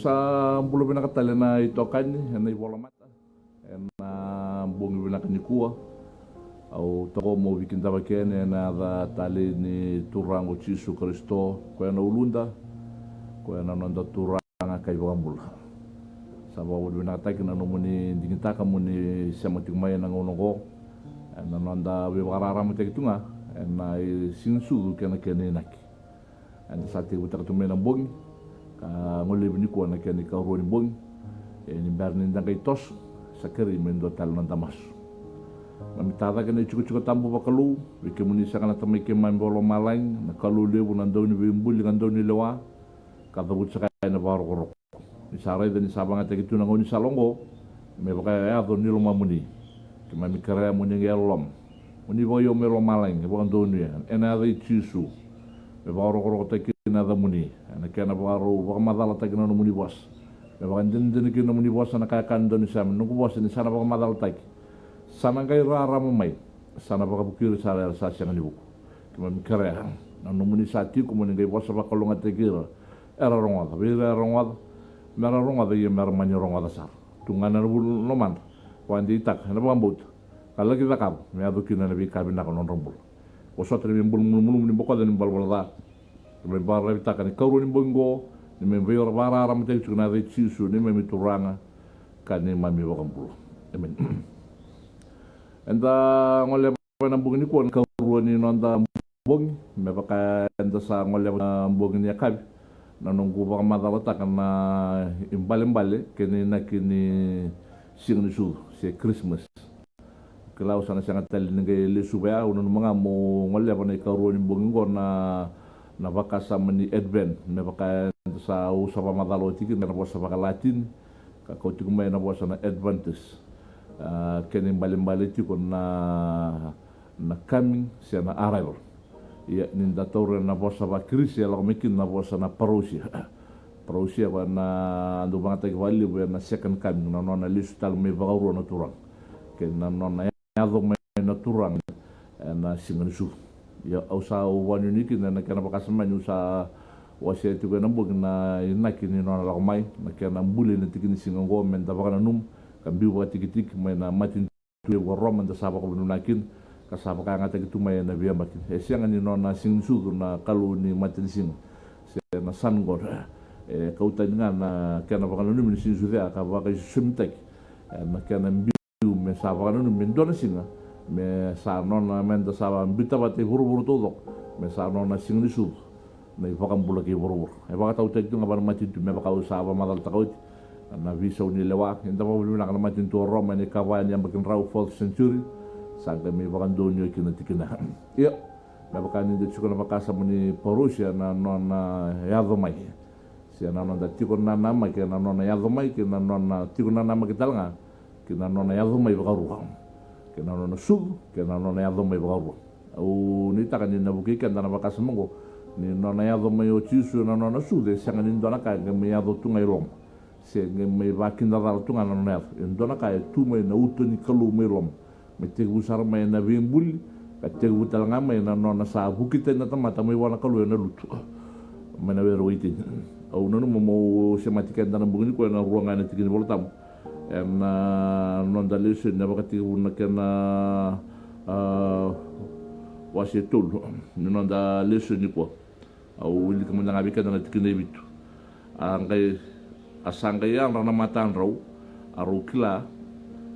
Sa bulo pinakatali na ito kanya, na iwalamata, na bungi pinakanya kuwa, au tako mo wikin taba kene na da tali ni turango Jesu Kristo, ko na ulunda, ko na nanda turanga kay wambula. Sa bawo pinakataki na numuni dingitaka mo ni samating maya ng unong na nanda wiwararama tayo tunga, na sinsudu kena kene naki. And sa tiyo tumay ng bungi, ngolib ni ko na kani ka ro ni bong ni bernin dang kay tos sa kari men do tal nan tamas mamitada kana chuko tambo bakalu wike muni sa kana tamay ke mambolo malaing na kalu le bunan do ni bimbul kan do ni lewa ka dabut sa kay na baro ko ni saray ni sabanga te kitu ngoni salongo me baka ya do ni lo mamuni ke mami kara muni ngelom muni boyo me lo malaing bo do ni ena ri chisu me baro ko te na da muni na kena baro baka madala tag na muni bos me baka din kina muni bos na kaya kando ni sam no bos ni sana baka madala tag sana kay rara mo may sana baka bukir sa sa siya ni buko kuma mikare na no muni sa ti ko muni kay bos baka longa tegir era rongada vira rongada mera rongada ye mera mani rongada sar tungana bul no man wandi tak na bambut kala kita kap me adu kina na bi kabina ko non rombul o sotre bi bul mul ni boko den bal bal me barra vitaka ni kauru ni bongo ni me veio bara ara mate tu na ve chisu ni me mituranga ka ni mami wakampulo amen enda ngole na bungi ko kauru ni nonda bongi me baka enda sa ngole na bongi ni akabi na nungu baka madala taka na imbale kini na kini sing su se Christmas kalau sana sangat tali ngai le subaya unun mga mo ngole pa ni kauru ni bongi ko na baka sa mani advent me baka sa usapa madalo tiki na bosa baka latin ka ko tiki may na bosa na adventist kene mbali tiko na coming siya na arrival ya ninda tore na bosa ba krisia la mekin na bosa na parousia ba na ando banga tagi wali bo na second coming na nona lisu tal me baka na turang ken na nona ya do me na turang na singanisu ya usa wanu niki na kana bakasama nyusa wase tu kana bug na inakini no la mai na kana mbule na tikini singo men da bakana num kan bi wa tikitik mai na matin tu wa roman da saba ko nakin ka saba ka ngata gitu mai na biya makin siang ni no na sing su na kalu ni matin sing na san god kautan nga na kana bakana num ni sing su ya ka ba ka simtek na kana bi me saba kana num men do na singa me sa nona menda sa bita bate buru todo me sa nona sing ni su na ipakam bula ki buru e baka tau tek nga bar mati tu me baka usaba madal takot na visa ni lewa inda mo bulu na mati tu Roma ni kawan yang bakin raw 4th century sa me baka donyo kinatikina ya me baka ni de chukuna baka sa muni Parousia na nona yadomai sia na nona tiko na nama ke na nona yadomai ke na nona tiko na nama kital nga ke na nona yadomai baka ruang ke na nona sub ke na nona yadomai baka au ni taka ni na buki ke na baka semongo ni nona yadomai o chisu na nona sub de sanga ni dona ka ke me yado tunga ilom se nge me bakin da dal tunga na nona en dona ka tu me na uto ni kalu me ilom me te usar me na bimbul ka te utal nga me na nona sa buki te na tamata me wana kalu na lutu me na wero itin au nonu mo se matika na bugni ko na ruanga na tikini voltam en non dalese na bakati una kena wasitul non dalese ni ko au ili kama nga bika na tikine bitu angai asanga ya rana matan raw arukila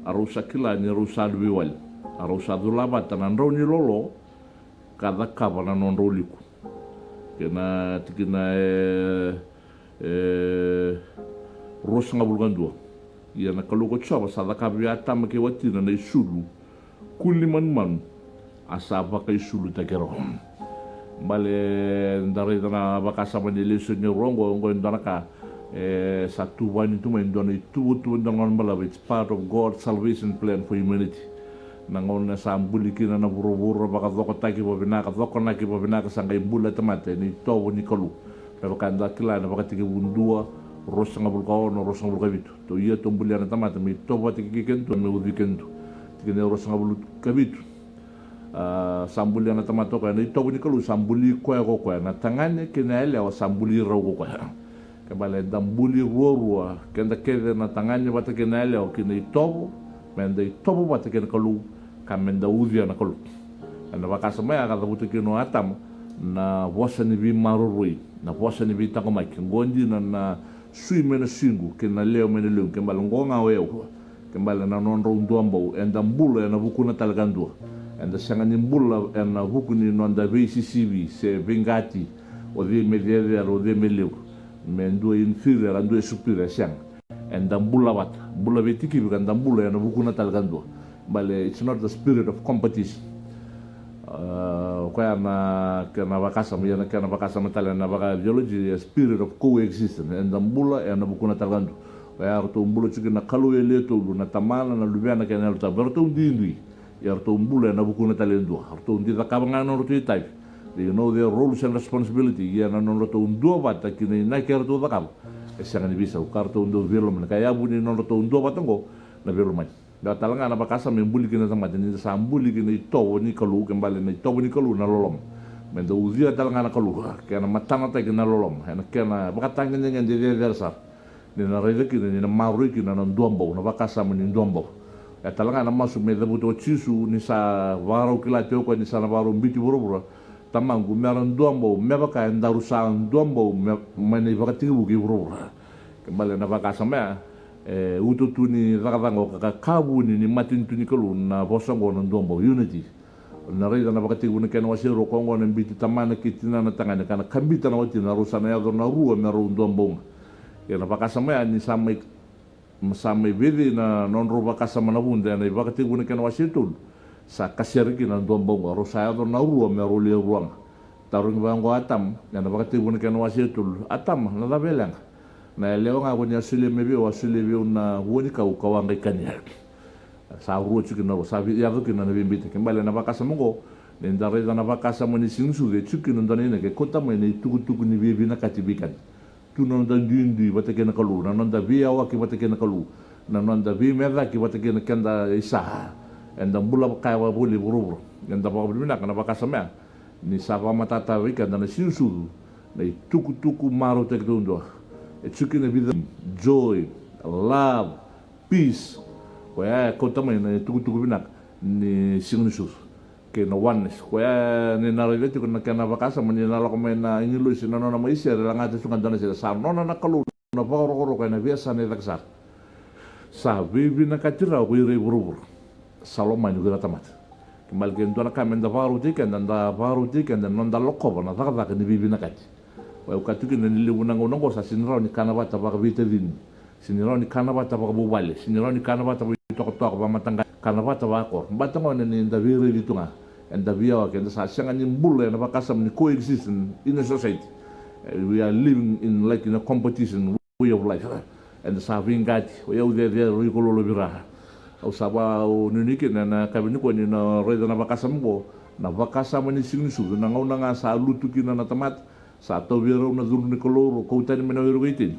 arusakila ni rusadwi wal arusadula batanan raw ni lolo kada kabana non roliku kena tikina ros nga bulgandua ia na kaluko tsaba sa da kabiata make watina na isulu kuliman man asaba kay sulu takero bale ndare na bakasa manili sunyo rongo ngo ndana ka sa tuwani tuma indona itu ndongon bala, it's part of God's salvation plan for humanity. Nangon sa ambuli kina na buru baka doko taki po binaka doko naki po binaka sangay bula tamate ni towo ni kalu. Pero kanda kila na baka tiki bundua rosa nga bulkao no rosa nga bulkabitu. To iya tombuli na tamate mi towo tiki kentu me udi kentu. Tiki ne rosa nga bulkabitu. Sambuli na tamato ko ni towo ni kalu sambuli ko na tangane kina ele o sambuli raw ko. Kembali dambuli ruwa kenda kede na tangane bata kina ele o kina towo menda towo bata kina kalu kamenda udhia na kalu. Na wakasa mea kada butu kino atam na wasa ni vi marurui na wasa ni vi takomai ngondi na sui mena singu kina leo mena leo kembali ngonga weo kembali na nonro nduambo enda mbula na bukuna talagandua enda sangani mbula na bukuni nonda VCCV se vingati o de mediere o de meleu mendu inferior andu superior sang enda mbula wat mbula betiki biganda mbula na bukuna talagandua bale it's not the spirit of competition. Kaya na bakasa mo yan na bakasa matala na baka biology spirit of coexistence and mbula na bukuna talagandua kaya arto mbula chiki na kalu eleto na tamana na lubiana kaya na luta berto ndindui arto mbula na bukuna talagandua arto ndi takabanga no rutu type. They know their roles and responsibility. Ya na no rutu ndua bata kini na kaya rutu takab esanga ni bisa ukarto ndo development kaya buni no rutu ndua batango na development. Da talanga na bakasa membuli kina tamate ni sambuli kina itowo ni kalu kembali na itowo ni kalu na lolom. Mendo uzia talanga na kalu kaya na matanga ta kina lolom. Kaya na bakatanga nya ndi dersa. Ni na reza kina ni na mauri kina na nduambo na bakasa mo ni nduambo. Ya talanga na masu meda buto chisu ni sa waro kila toko ni sa na waro mbiti burubura. Tamangu meron nduambo meba kaya ndaru sa nduambo mene bakati buki burubura. Kembali na bakasa mea ututu ni rakavango kakabu ni matin tu ni kalu na bosongo na ndombo unity na rida na bakati una kena wasiro kongo na mbiti tamana kitina na tangana kana kambita na wati na rusana ya na ruwa mero ndombo ya na bakasama ni samai vidi na non ro bakasama na bunda na bakati una kena wasito sa kasiriki na ndombo rusaya na ruwa mero le ruang tarung bango atam na bakati una kena wasito atam na dabelang na leo nga ko niya sile mebi wa sile bi na woni ka ukawanga kanya sa ruo chukina sa vi ya kina na bimbita kembali na bakasa mongo nenda reza na bakasa moni sinsu de chukina ndani ne ke kota mo ne tuku ni bibi na katibikan tu non da dindi batake na kalu na non da via wa ki batake na kalu na non da vi merda ki batake na kenda isa enda bula ka wa buli buru enda ba bina kana bakasa me ni sa va matata wika na sinsu na tuku maro te ndo. It's looking at joy, love, peace. Kaya kau tahu ni tuku binak ni singusus ke no oneness. Kaya ni narelati ko na kena bakasa mani nalako may na ingilo si nono na maisya lang ate sungan dana sila sa nono na kalu na pakoro kaya na biasa ni taksar. Sa bibi na katira ko ire burubur. Saloma ni gura tamat. Kemal kento na kami nda baru tikan dan nonda lokko na takak ni bibi na kat. Wa ukatuki na niliwunang unang ko sa siniraw ni kanabata baka bitadin. Siniraw ni kanabata baka bubali. Siniraw ni kanabata baka ito ba matangga. Kanabata baka ko. Batang ko na ni Daviri dito nga. And Davia kaya sa siyang anyang bula na bakasam ni coexistence in a society. We are living in like in a competition way of life. And sa vingati. Wa yaw there rikololo biraha. Au saba o nunikin na kami ko ni na reda na bakasam ko. Na bakasam ni sinisudo. Nangaw na nga sa lutukin na natamat. Sa ato biro na duro ni koloro ko tani mena biro itin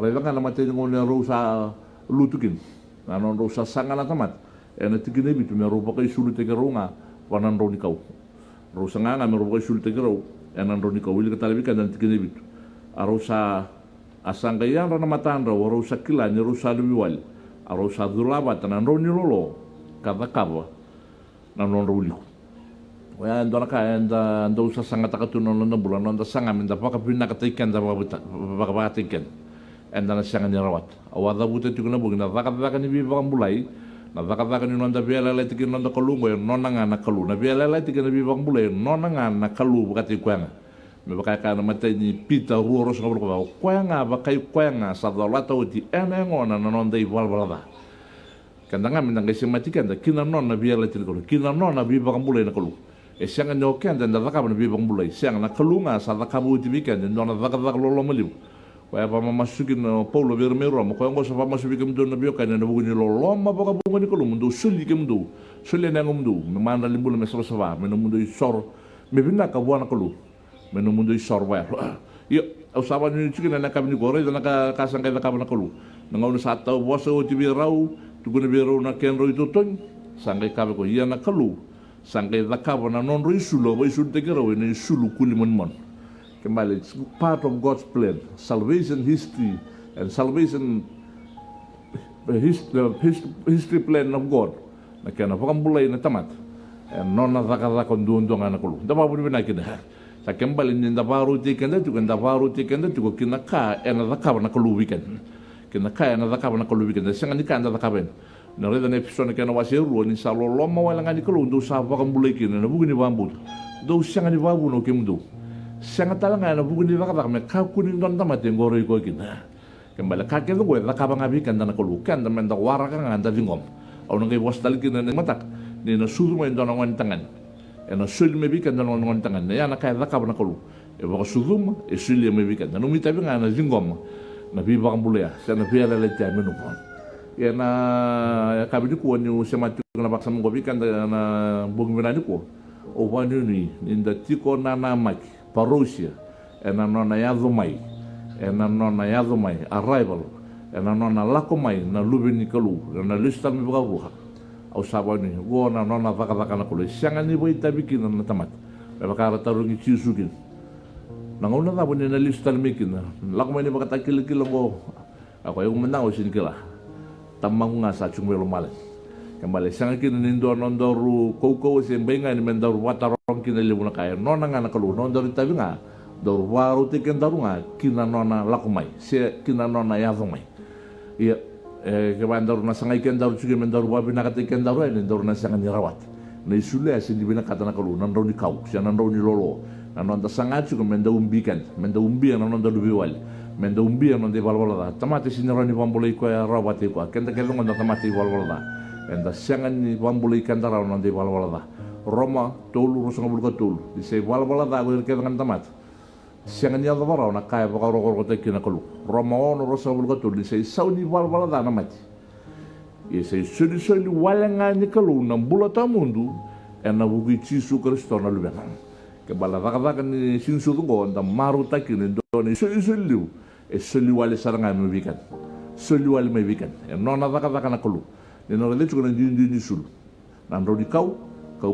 rela nga namatay ngo na ro sa lutukin nanon ro sa sanga na tamat na tikine bitu me ro pa kay sulit ke ro nga wanan ro ni kaw ro sa nga me ro pa kay sulit ke ro nan ro ni kaw wili ka talabi ka dan tikine bitu aro sa asanga yan ra namatan ro sa kila ni ro sa luwal aro sa dulaba tanan ro ni lolo kada kaba nanon ro liko. Waya ndo naka ndo sa sanga takatunon na bulan ndo sanga minda paka pinakatikan da bakatikan enda na sanga ni rawat awada buta tikuna bugina vakataka ni bibang bulai na vakataka ni nonda biala lai tikin nonda kalungo nona nga na kalu na biala lai tikin na bibang bulai nona nga na kalu bakati kwanga me bakaka na matay ni pita ruoros ngabro ko kwanga bakai kwanga sa dolata uti enengona na nonda ibalbalada kandanga minda ngasi matikan da kina nona biala tikin kina nona bibang bulai na kalu siang nyoken dan da ka na bibang bulai siang na kalunga sa da ka buti weekend no na da ka lolo maliw Kaya pa mamasukin na Paulo Vermeero mo kaya ngo sa pamasukin do na biyo kaya na bugun ni loloma baka bugun ni kulum do suli kem do suli na ngum do me manda limbula me sa me no mundo isor me bina ka buana kulu me no mundo isor wa yo au saban ni chikin na kabini gore na ka kasang kay na kabana kulu na ngau sa tao boso o tibirau tu guna biro na kenro itu ton sangay kabe ko iya na kalu sangay da kabana non ro isulo bo isul te kero ni sulu kulimon mon. Kembali, it's part of God's plan. Salvation history and salvation history plan of God. Na kaya na pakambulay na tamat. And non na zakazakon doon nga na kulo. Dapa po na kita. Sa kembali ni daparu tikenda tuko kinaka na zakaba na kuluwikan. Kinaka na zakaba na kuluwikan. Siya nga ni kanda zakaben. Na rin na episode na kaya na wasiru ni sa loloma wala nga ni kulo do sa pakambulay kina na bugi ni bambut. Do siya nga ni babu no kimdo. Sangat talaga na bugun di baka me kakunin don tamat yang goroi ko kina kembali kakek tu gue lakabang abi kan dana kolukan dan menda waraka kan anda vingom au ngai was talkin na matak ni na suru mo don ngon tangan na sul me bi kan don ngon tangan ya na kay lakabang na kolu e baka surum e sul me bi kan no mi tabi na vingom na bi baka bulia sa na bi ala le tamen no ya na kabidi ko ni sematu na baksa mo bi kan na bugun na ni ko o wanu ni inda tiko na na maki parousia ena nona yazumai arrival ena nona lakomai na lubini kalu na lista mi buka au sabani go na nona vaka na kulu sianga ni boy tabikin na tamat ba kara tarungi chisukin na ngona na boni na lista mi kin lakomai ni baka takil go ako yung menang o sinikila tamang nga sa chungwelo malen kembali sianga kin nindo nondoru koko sembenga ni mendaru watarong kina libu na kaya nona nga nakalu nondoru tabi nga dor waru tiken daru nga kina nona lakumai se kina nona yazumai iya keban daru na sangay ken daru chuge men daru wabi nakatiken daru ay daru na sangay nirawat na isule asin di bina kata nakalu nandaru ni kau siya nandaru ni lolo nanonda sangay chuge men da umbikan men da umbian nanonda dubiwal men da umbian nanonda balwala tamati sinara ni bambulay ko ya rawati ko kenta kelong nanonda tamati balwala enda siangan ni bambulay kandara nanonda balwala Roma tolu rosong bulu tolu di se balwala da ko ketan tamat siangan ya barau na kaya baka rokor ko tekina kolu Roma ono rosong bulu tolu di se saudi balwala da na mati e se sudi walanga ni kolu na bulata mundu ena bugi Yesu Kristo na lubena ke bala vaka ni sinsu ngo nda maru takini doni suli e suli wale saranga me bikan suli wale me bikan e nona vaka na kolu ni no le chuko ni sul na ndo di kau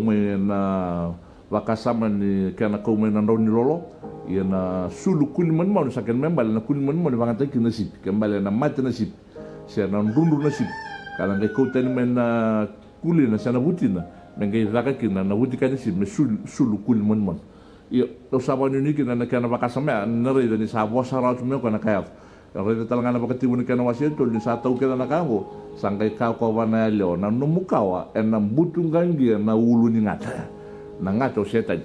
me na wakasama ni kana kau me na ndo ni lolo ia na sulu kuliman mau saken membal na kuliman mau bangata ki nasib kembali na mati nasib sia na rundu nasib kala ngai kau tani men na kulina sana butina mengai vaka ki na buti kan nasib me sulu kuliman mau ia to sabani ni ki na kana wakasama na re ni sa bosa ra tu me kana kaya re talanga na bakati buni kana wasia to ni sa tau kela na kango sangkai kau ko wana leo na numukawa na butungangi na ulu ni ngata na ngato setan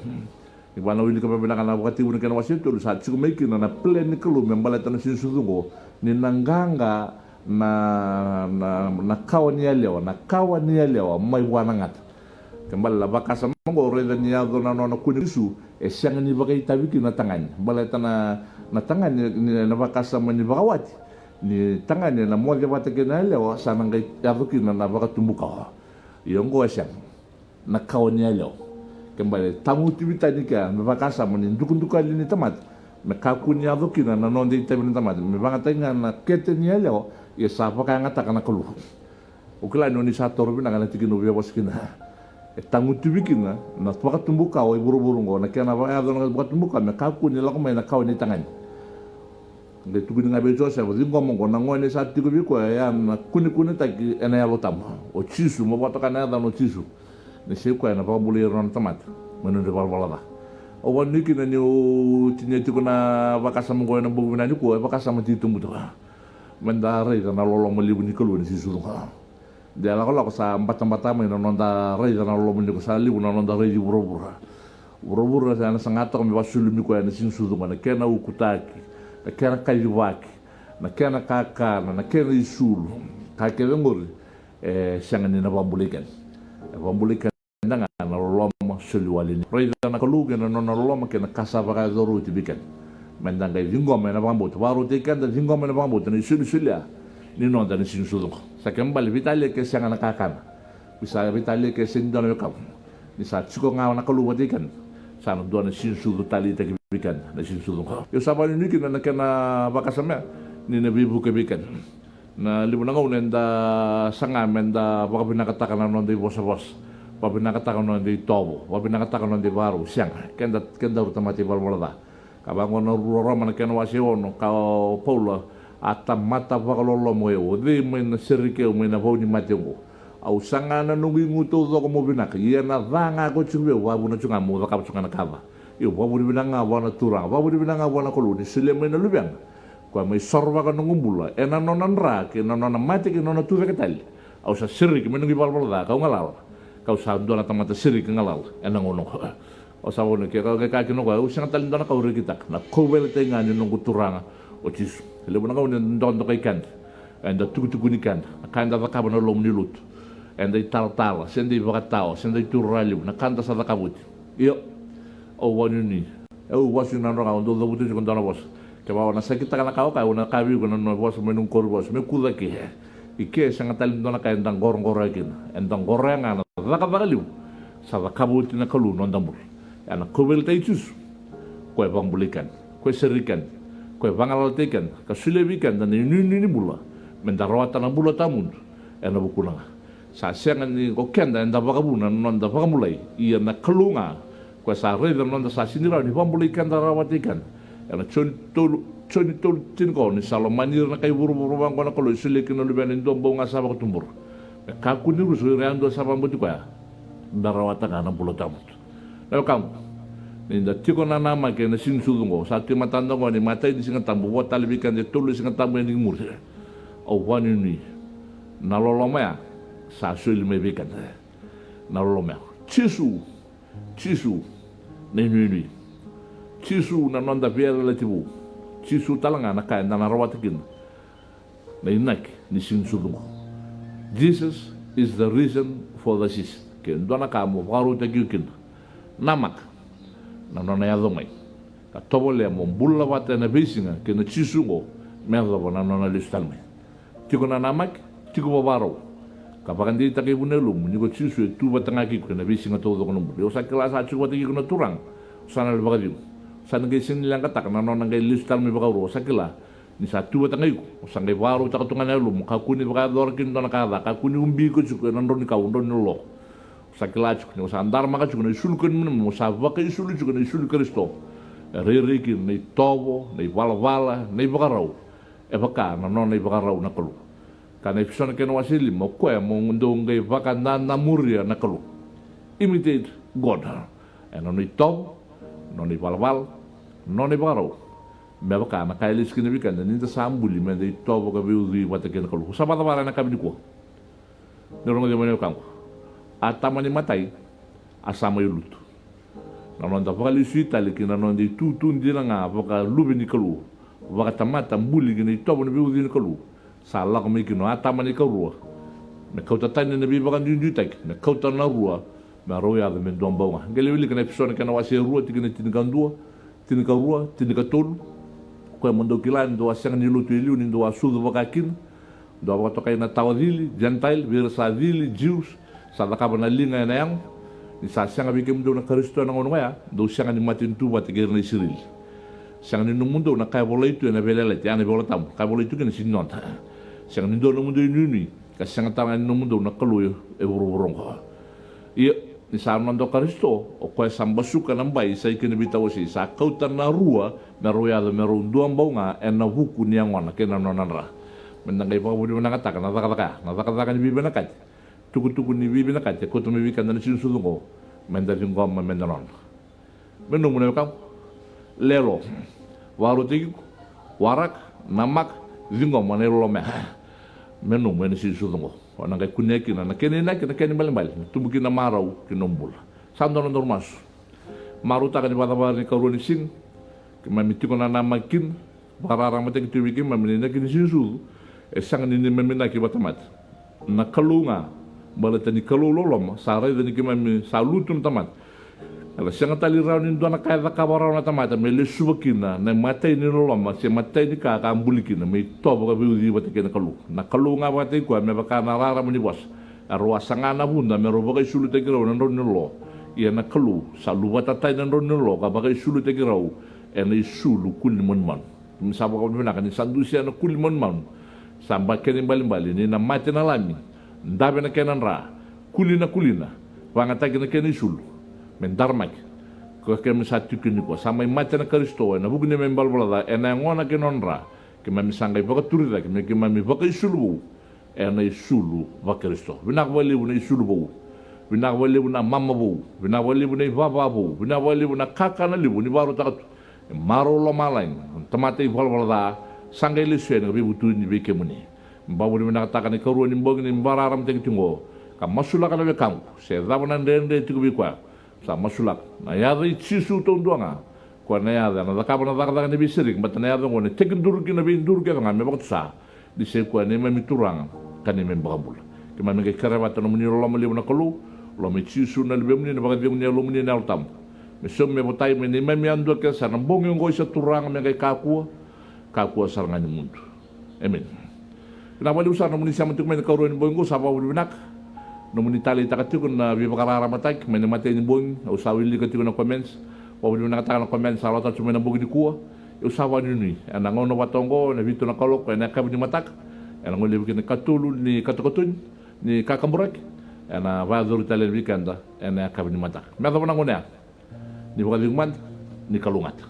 ibana wili ka pabila kana wakati buni kana wasia to sa tsuku meki na plan ni kelu membala tan sinsungo ni nanganga na kawan ya leo mai wana ngata kembali la bakasa mongo re ni ya dona no kunisu e siang ni bagai tabiki na tangan balata na tangan ni na bakasa mani bakawati ni tangan ni na mo de bata kena leo sana ngai yabuki na baka tumbuka yongo siang na kawan ya leo kembali tamu tibita ni ka na bakasa mani dukun ni tamat me kakun ya yabuki na nonde tabi tamat me bangata na kete ni leo ya sapa ka ngata kana kelu ukla no ni sator bina kana tikino bia boskina tangu tibikina na baka tumbuka o buru-buru ngo na kana ba ya na baka tumbuka me kakun ni lako me na kawan ni tangan ngai tuku nga bejo sa bo ngomong ko na ngone sa tiku bi ko ya na kuni taki ena ya lotam o chisu mo bota kana da no chisu ne se ko na ba buli ron tamat menu de balbala o wani ki na ni o tinya tiku na bakasa mo na bugu na ni ko bakasa mo titumbu to mandare na lolo mo libu ni ko ni chisu ha de la ko sa mbata mo na nonda re na lolo mo ni ko sa libu na nonda re di buru-buru sa na sangato mi wasulu mi ko na chisu to na kena ukutaki na kena kaiwaki na kena kaka na kena isulu kake vengori sianga ni na pambulikan na loloma sulualini reida na kaluga na nona loloma kena kasava ka zoru tibikan mendang kay vingom na pambuto waru tikan da vingom na pambuto ni sulia ni non da ni sinsudo sa kembali vitale ke siang nakakana bisa vitale ke sindon kam ni sa chuko nga na kaluwa tikan sa no do na sinsudo tali ta bikan na sinsudo yo sabani ni kin na kana bakasame ni na bibu ke bikan na libuna ngau nenda sanga menda baka pinakatakan non di bos papinakatakan non di tobo papinakatakan non di baru siang kenda utamati balmolada kabango na rurama na kena wasiono kau paula ata mata pakalolo mo yo di men sirike o men avoni matengo au sanga na nungi nguto do ko mo binaka ia na vanga ko chumbe wa buna chunga mo ka chunga na kava yo wa buna binanga wa na turang wa buna binanga wa na koluni sile men lubiang ko mai sorwa ka ngumbula ena nonan ra ke nonan mate ke nonan tuve ketali au sa sirike men nungi balmolada kau ngalal kau sa dona tamata sirike ngalal ena ngono o sa wone ke ka kino ko usang talin dona kau rikitak na kowel te ngani nungu turanga o tis le bona kau ndon do kai kan enda tuku nikan kanda va ka bona lom ni lut enda tal sendi va tao sendi turali na kanda sa kabut yo o wonu ni o wasu na ronga do butu ko dona bos ke ba na sakita kana kau ka una ka bi ko no bos menung kor bos me kuda ke ike sanga talin dona ka endang gorong endang gorenga na va ka liu sa va kabut na kalu non dambur ana kobel taitus ko bambulikan ko serikan ko bangalaltekan ka sulebikan dan ini bula mendarawatan na bula tamun ana bukuna sa sengan ni ko kenda nda bakabuna non da bakamulai iya na kalunga ko sa reda non da sa sinira ni bambulikan da rawatikan ana choni tol tin ko ni salomanir na kay buru-buru bang ko na ko sulekin no liban ndo bonga sa ba tumbur ka kuniru so reando sa pambuti ko ya darawatan na bula tamun lalu kamu, ninda tiko na nama ke na sinsulungo sa ti matanda ko ni matay di singa tambo wa talibikan de tulu singa tambo ni mur o wani ni naloloma sa suli me bikan naloloma chisu ni chisu na nonda viera letibu chisu talanga na kai na rawatikin na inak ni sinsulungo. Jesus is the reason for the season ke ndona kamu waru tagiukin namak na nona ya domai ka tobole mo bulla wate na bisinga ke na chisungo merda bona nona listalme tiko na namak tiko baro ka pakandi ta ke bunelu ni ko chisu tu batanga ki ko na bisinga to do kono yo sa kala sa chu wate ki ko turang sana le bagadi sana ke sin lang katak na nona ke listalme bagaro sa kala ni sa tu batanga ko sa ngai baro ta tunga na lu ka kuni bagador kin dona ka kuni umbi ko chu ko na ndoni ka ndoni lo sakilaju ni sa andar maka juga ni sulkan mo sa vaka isulu juga ni sul Kristo rere ki ni tobo ni wala ni bagarau e baka na no ni bagarau na kalu kana ifsona ke no wasili mo ko mo ndonge vaka na muria na kalu imitate God no ni tobo no ni wala no ni bagarau me baka na kailis ki ni bikan ni ta sambuli me ni tobo ka biudi wata ke na kalu sa bata na kabini ko no rongo de mo kanko atama ni matai asama yulut na nonda vakali suita le kina nonda tutun dina nga vaka lubi ni kalu vaka tamata mbuli gini tobo ni biudi ni kalu sa lako mi kino atama ni karua me kauta tani ni bibakan junjutak me kauta na rua me roya de men domba ngele wili kana episode kana wasi rua tikina tinika ndua tinika rua tinika tolu ko mondo kilan do asang ni lutu iliu ni do asudu vakakin do vaka tokai na tawadili gentile virsadili jews sa lakaba na linga na yang ni sa siyang abikim do na Kristo na ngono ya do siyang ni matin tu bat ger na Israel siyang ni mundo na kay bola itu na belela ti ana bola tam kay bola itu ken sinon siyang ni do na mundo ni ka siyang tangan no mundo na kaluyo e burong ko iya ni sa mando Kristo o ko sambasuka nang bay sa ikin bitaw si sa kautan na rua na roya do meron duang baunga en na huku ni ang wana ken na nonanra menangay pa budi manakata na nakataka ni bibanakat tuku ni bibi na kate ko to mi kan na sinsudo ko menda jingom menda non menu mo kam lelo waru tigi warak namak jingom manelo me menu mo ni sinsudo ko ona ga kuneki na kene balembal tumbuki na marau kinombul sando no normas maru ta kan bata ni karuni sing kemamiti ko na namakin bararang mate kituwiki mamina kin sinsudo sang ni memina ki batamat na kalunga balata ni kalulolom sarai dan ki mami salutun tamat Ala sianga tali rau ni dona kai da kawarau na tamata me le subakina na matai ni loma se matai ni ka ambulikina me tobo ka biudi bate kena kalu na kalu nga bate ko me baka na rara muni bos arwa sangana bunda me robo ka sulu te kiro na ron lo ia na kalu salu bata tai na ron lo ka baka sulu te kiro e na sulu kuli mon man misaba ko na kan sandusia na kuli mon man samba kene bali ni na mate na lami ndabe na kenan ra kulina wanga tagi na kene sulu men darmak ko ke mi satu kini ko sama mate na Kristo na bugne men balbala na ngona ke nonra ke me sangai baka turida ke me baka isulu na isulu va Kristo bina wali buna isulu bo bina wali buna mama bo bina wali buna baba bo bina wali buna kaka na libu ni baru takat maro lo malain tamate balbala sangai liswe na bi butu ni be ke muni babu ni na takani karu ni mbog ni bararam te tingo ka masula kana be kam se dabana ndende tiku bi kwa sa masulak na yari chisu to ndonga ko na yada na ka bana daga ni bisirik but na yada ngone tekindur ki na bin dur ke nga me bakut sa di se ko ne me miturang kan me bagabul ke ma me ke karabat no muni lo mali na kolu lo me chisu na libe muni na bagabul ni lo muni na altam me som me botai me ni me ando ke sa na bongi ngo sa turang me ke kaku saranga ni mundu amen na wali usar no muni sa mantuk me ka ro ni bongo sa ba binak no muni tali takatiku na bibakarara matak me mate ni bong usawili katiku na comments o bi na kata na comments sa lota tume na bugi di kuwa usawa ni ana ngono watongo na vitu na kalok na kabi ni matak ana ngole bi na katulu ni katokotun ni kakamburak ana vazur talen weekenda ana kabi ni matak me da ngone ni bugi man ni kalungat